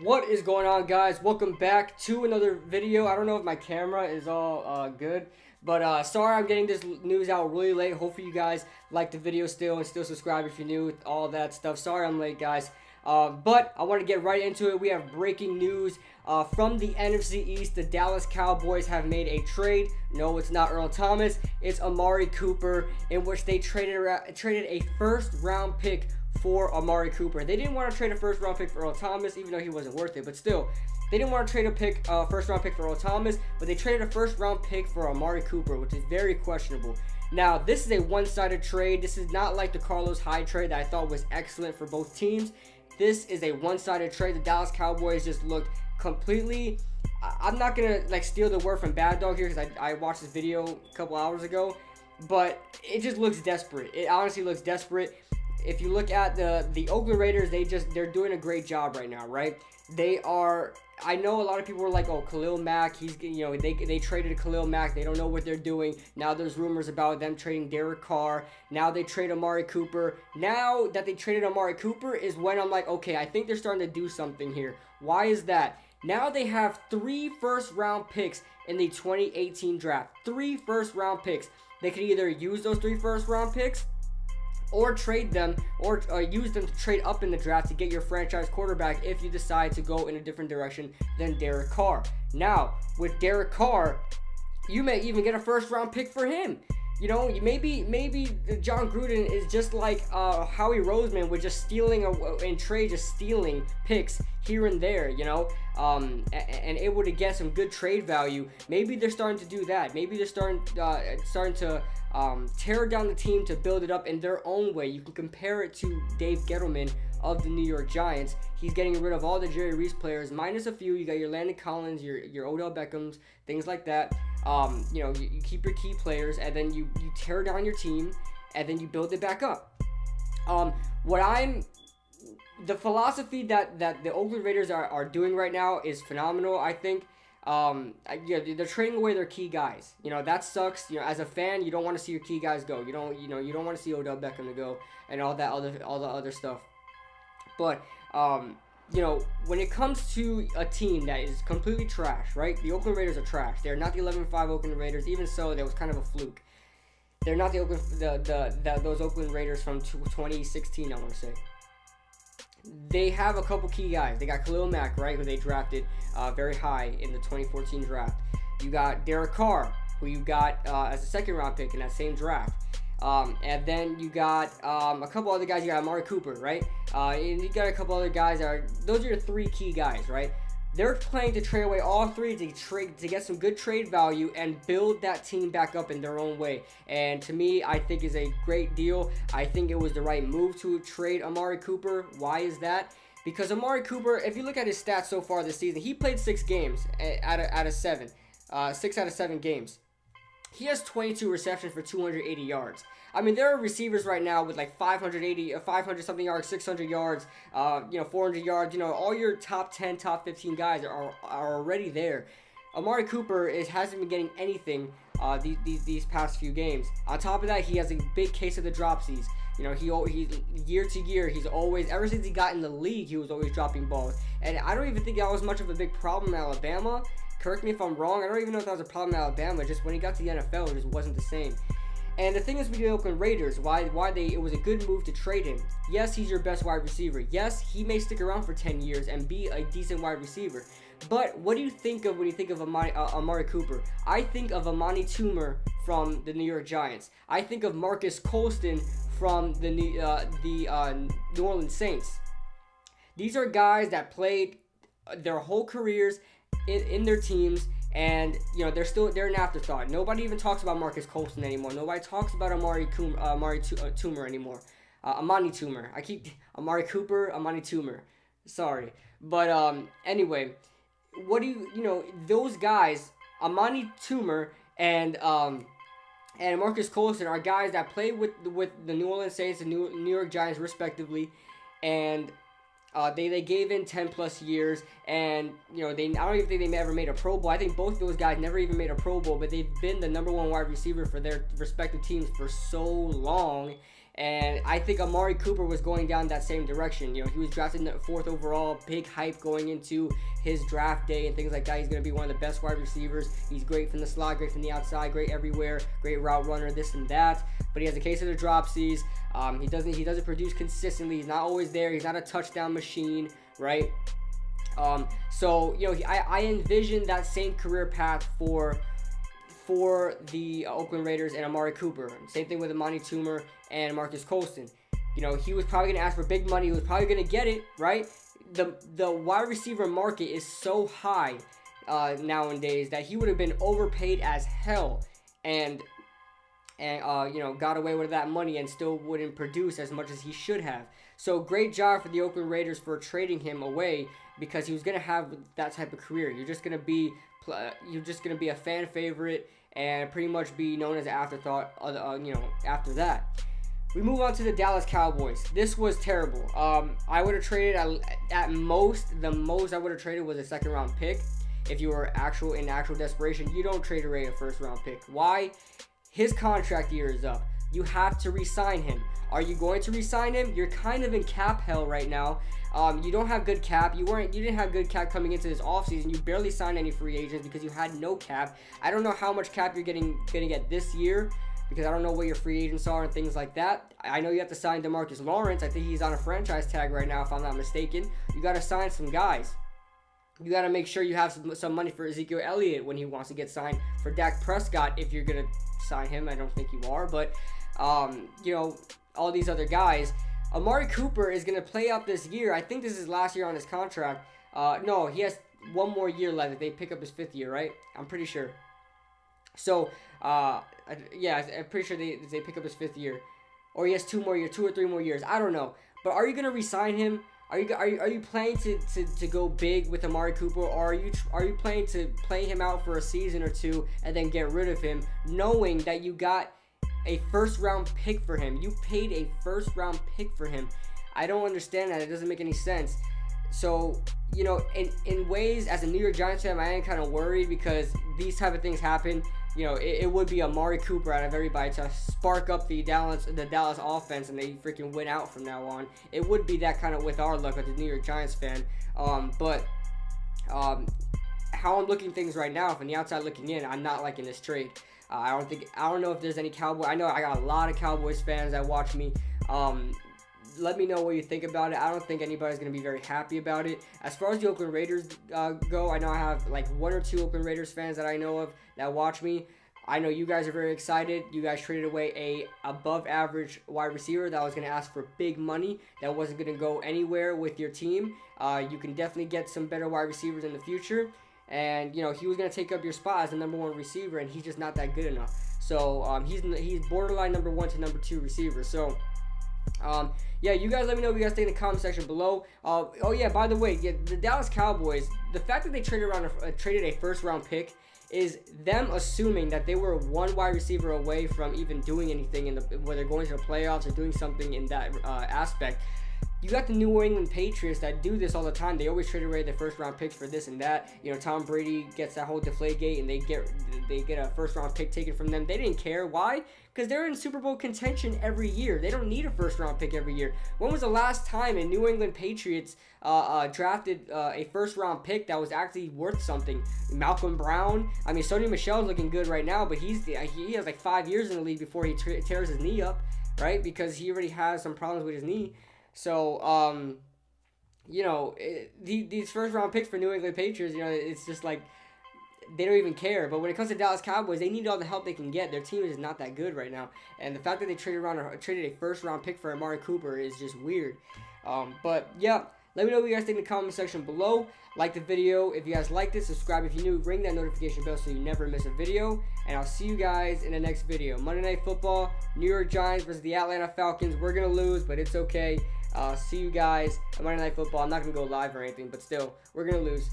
What is going on, guys? Welcome back to another video. I don't know if my camera is all good, but sorry I'm getting this news out really late. Hopefully you guys like the video still and still subscribe if you're new, all that stuff. Sorry I'm late, guys. But I want to get right into it. We have breaking news from the NFC East. The Dallas Cowboys have made a trade. No, it's not Earl Thomas. It's Amari Cooper, in which they traded a first-round pick for Amari Cooper. They didn't want to trade a first-round pick for Earl Thomas, even though he wasn't worth it. But still, they didn't want to trade a first-round pick for Earl Thomas, but they traded a first-round pick for Amari Cooper, which is very questionable. Now, this is a one-sided trade. This is not like the Carlos Hyde trade that I thought was excellent for both teams. This is a one-sided trade. The Dallas Cowboys just looked completely... I'm not going to steal the word from Bad Dog here because I watched this video a couple hours ago, but it just looks desperate. It honestly looks desperate. If you look at the Oakland Raiders, they're doing a great job right now, right? They are. I know a lot of people were like, "Oh, Khalil Mack, they traded Khalil Mack. They don't know what they're doing." Now there's rumors about them trading Derek Carr. Now they trade Amari Cooper. Now that they traded Amari Cooper is when I'm like, okay, I think they're starting to do something here. Why is that? Now they have 3 first-round picks in the 2018 draft. 3 first-round picks. They could either use those 3 first-round picks, or trade them, or use them to trade up in the draft to get your franchise quarterback if you decide to go in a different direction than Derek Carr. Now, with Derek Carr, you may even get a first-round pick for him. You know, maybe John Gruden is just like Howie Roseman with just stealing in trade, just stealing picks here and there, you know, and able to get some good trade value. Maybe they're starting to do that. Maybe they're starting to tear down the team to build it up in their own way. You can compare it to Dave Gettleman of the New York Giants. He's getting rid of all the Jerry Reese players, minus a few. You got your Landon Collins, your Odell Beckhams, things like that. You keep your key players, and then you tear down your team, and then you build it back up. The philosophy that the Oakland Raiders are doing right now is phenomenal, I think. They're trading away their key guys. You know, that sucks. You know, as a fan, you don't want to see your key guys go. You don't want to see Odell Beckham to go and all the other stuff. But when it comes to a team that is completely trash, right? The Oakland Raiders are trash. They're not the 11-5 Oakland Raiders. Even so, that was kind of a fluke. They're not those Oakland Raiders from 2016, I want to say. They have a couple key guys. They got Khalil Mack, right, who they drafted very high in the 2014 draft. You got Derek Carr, who you got as a second-round pick in that same draft. And then you got a couple other guys. You got Amari Cooper, right? And you got a couple other guys those are your 3 key guys, right? They're planning to trade away all 3 to get some good trade value and build that team back up in their own way. And to me, I think is a great deal. I think it was the right move to trade Amari Cooper. Why is that? Because Amari Cooper, if you look at his stats so far this season, he played 6 games out of 7. 6 out of 7 games. He has 22 receptions for 280 yards. I mean, there are receivers right now with like 500 something yards, 600 yards, 400 yards. All your top 10, top 15 guys are already there. Amari Cooper hasn't been getting anything these past few games. On top of that, he has a big case of the dropsies. He's year to year, he's always, ever since he got in the league, he was always dropping balls. And I don't even think that was much of a big problem in Alabama. Correct me if I'm wrong. I don't even know if that was a problem in Alabama. Just when he got to the NFL, it just wasn't the same. And the thing is with the Oakland Raiders, it was a good move to trade him. Yes, he's your best wide receiver. Yes, he may stick around for 10 years and be a decent wide receiver. But what do you think of when you think of Amari Cooper? I think of Amani Toomer from the New York Giants. I think of Marcus Colston from the New Orleans Saints. These are guys that played their whole careers in their teams, and they're an afterthought. Nobody even talks about Marcus Colston anymore. Nobody talks about Amari Toomer anymore. Amani Toomer. Amari Cooper, Amani Toomer. Sorry, but anyway, what do those guys, Amani Toomer and Marcus Colston, are guys that played with the New Orleans Saints and New York Giants respectively, and they gave in 10 plus years, and I don't even think they ever made a Pro Bowl. I think both those guys never even made a Pro Bowl, but they've been the number 1 wide receiver for their respective teams for so long, And I think Amari Cooper was going down that same direction. He was drafted in the 4th overall, big hype going into his draft day and things like that. He's going to be one of the best wide receivers. He's great from the slot, great from the outside, great everywhere, great route runner, this and that. But he has a case of the dropsies. He doesn't produce consistently. He's not always there. He's not a touchdown machine, right? So I envision that same career path for the Oakland Raiders and Amari Cooper. Same thing with Amani Toomer and Marcus Colston. He was probably going to ask for big money. He was probably going to get it, right? The wide receiver market is so high nowadays that he would have been overpaid as hell and got away with that money and still wouldn't produce as much as he should have. So great job for the Oakland Raiders for trading him away, because he was going to have that type of career. You're just going to be a fan favorite and pretty much be known as an afterthought, after that. We move on to the Dallas Cowboys. This was terrible. I would have traded at most, the most I would have traded was a 2nd round pick. If you were in actual desperation, you don't trade away a 1st round pick. Why? His contract year is up. You have to re-sign him. Are you going to re-sign him? You're kind of in cap hell right now. You don't have good cap. You didn't have good cap coming into this offseason. You barely signed any free agents because you had no cap. I don't know how much cap you're gonna get this year, because I don't know what your free agents are and things like that. I know you have to sign DeMarcus Lawrence. I think he's on a franchise tag right now, if I'm not mistaken. You got to sign some guys. You got to make sure you have some money for Ezekiel Elliott when he wants to get signed. For Dak Prescott, if you're going to sign him, I don't think you are. But, all these other guys. Amari Cooper is going to play out this year. I think this is his last year on his contract. No, he has one more year left if they pick up his 5th year, right? I'm pretty sure. So, I'm pretty sure they pick up his 5th year. Or he has 2 or 3 more years. I don't know. But are you going to re-sign him? Are you planning to go big with Amari Cooper, or are you planning to play him out for a season or 2 and then get rid of him, knowing that you got a 1st round pick for him? You paid a 1st round pick for him. I don't understand that. It doesn't make any sense. So, in ways, as a New York Giants fan, I am kind of worried, because these type of things happen. It would be Amari Cooper out of everybody to spark up the Dallas offense, and they freaking win out from now on. It would be that kind of with our luck as a New York Giants fan. But how I'm looking things right now, from the outside looking in, I'm not liking this trade. I don't know if there's any Cowboy. I know I got a lot of Cowboys fans that watch me. Let me know what you think about it. I don't think anybody's going to be very happy about it. As far as the Oakland Raiders go, I know I have like 1 or 2 Oakland Raiders fans that I know of that watch me. I know you guys are very excited. You guys traded away a above average wide receiver that was going to ask for big money, that wasn't going to go anywhere with your team. You can definitely get some better wide receivers in the future. And, he was going to take up your spot as the number 1 receiver, and he's just not that good enough. So, he's borderline number 1 to number 2 receiver. So, you guys let me know what you guys think in the comment section below. By the way, the Dallas Cowboys, the fact that they traded a 1st round pick is them assuming that they were 1 wide receiver away from even doing anything whether going to the playoffs or doing something in that aspect. You got the New England Patriots that do this all the time. They always trade away their 1st round picks for this and that. Tom Brady gets that whole Deflategate, and they get a 1st round pick taken from them. They didn't care. Why? Because they're in Super Bowl contention every year. They don't need a 1st round pick every year. When was the last time a New England Patriots drafted a 1st round pick that was actually worth something? Malcolm Brown. I mean, Sony Michel's looking good right now, but he has like 5 years in the league before he tears his knee up, right? Because he already has some problems with his knee. So, these 1st round picks for New England Patriots, it's just like they don't even care. But when it comes to Dallas Cowboys, they need all the help they can get. Their team is not that good right now, and the fact that they traded a 1st round pick for Amari Cooper is just weird. Let me know what you guys think in the comment section below. Like the video if you guys liked it. Subscribe if you're new. Ring that notification bell so you never miss a video. And I'll see you guys in the next video. Monday Night Football, New York Giants versus the Atlanta Falcons. We're going to lose, but it's okay. See you guys at Monday Night Football. I'm not going to go live or anything, but still, we're going to lose.